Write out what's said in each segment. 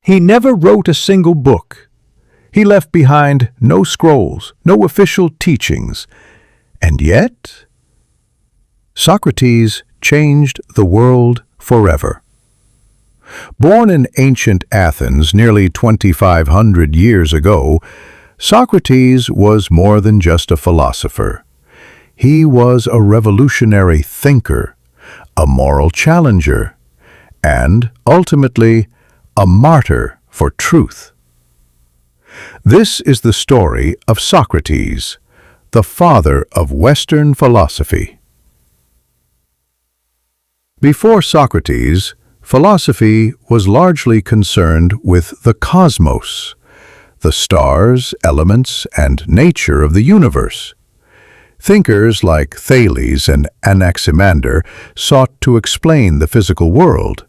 He never wrote a single book. He left behind no scrolls, no official teachings. And yet, Socrates changed the world forever. Born in ancient Athens nearly 2,500 years ago, Socrates was more than just a philosopher. He was a revolutionary thinker, a moral challenger, and, ultimately, a martyr for truth. This is the story of Socrates, the father of Western philosophy. Before Socrates, philosophy was largely concerned with the cosmos, the stars, elements, and nature of the universe. Thinkers like Thales and Anaximander sought to explain the physical world.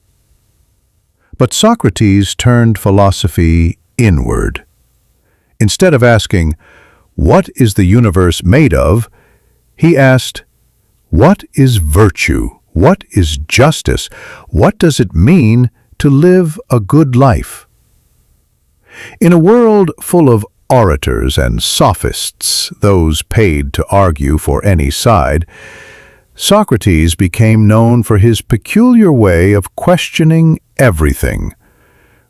But Socrates turned philosophy inward. Instead of asking, "What is the universe made of?" he asked, "What is virtue? What is justice? What does it mean to live a good life?" In a world full of orators and sophists, those paid to argue for any side, Socrates became known for his peculiar way of questioning everything,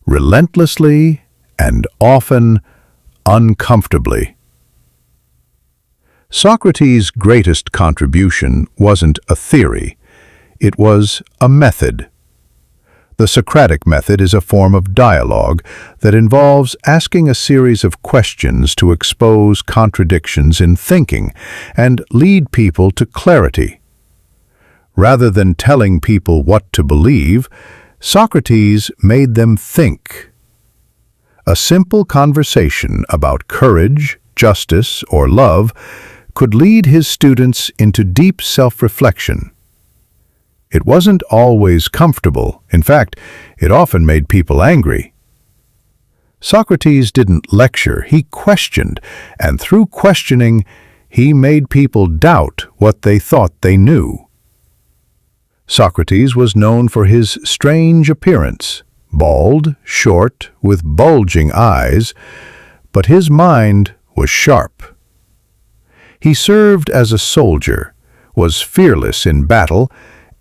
relentlessly and often uncomfortably. Socrates' greatest contribution wasn't a theory, it was a method. The Socratic method is a form of dialogue that involves asking a series of questions to expose contradictions in thinking and lead people to clarity. Rather than telling people what to believe, Socrates made them think. A simple conversation about courage, justice, or love could lead his students into deep self-reflection. It wasn't always comfortable. In fact, it often made people angry. Socrates didn't lecture, he questioned, and through questioning, he made people doubt what they thought they knew. Socrates was known for his strange appearance, bald, short, with bulging eyes, but his mind was sharp. He served as a soldier, was fearless in battle,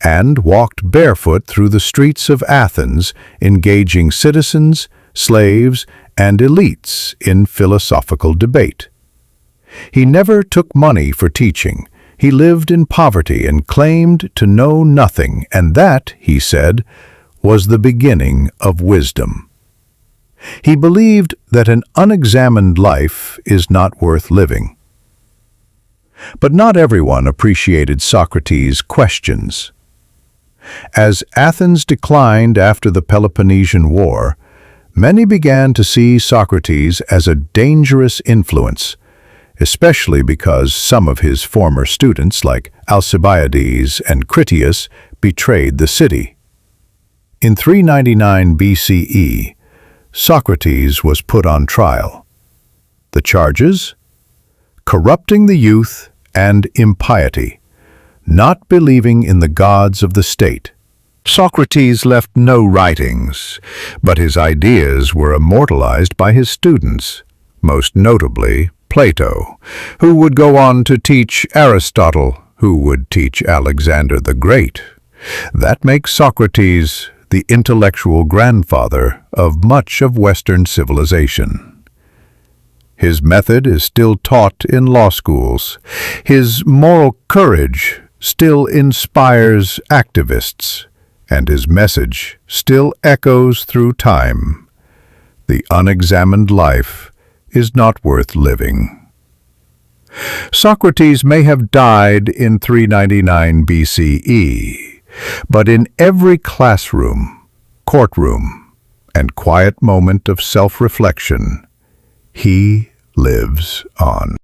and walked barefoot through the streets of Athens, engaging citizens, slaves, and elites in philosophical debate. He never took money for teaching. He lived in poverty and claimed to know nothing, and that, he said, was the beginning of wisdom. He believed that an unexamined life is not worth living. But not everyone appreciated Socrates' questions. As Athens declined after the Peloponnesian War, many began to see Socrates as a dangerous influence, especially because some of his former students, like Alcibiades and Critias, betrayed the city. In 399 BCE, Socrates was put on trial. The charges? Corrupting the youth and impiety, not believing in the gods of the state. Socrates left no writings, but his ideas were immortalized by his students, most notably Plato, who would go on to teach Aristotle, who would teach Alexander the Great. That makes Socrates the intellectual grandfather of much of Western civilization. His method is still taught in law schools. His moral courage still inspires activists, and his message still echoes through time. The unexamined life is not worth living. Socrates may have died in 399 BCE, but in every classroom, courtroom, and quiet moment of self-reflection, he lives on.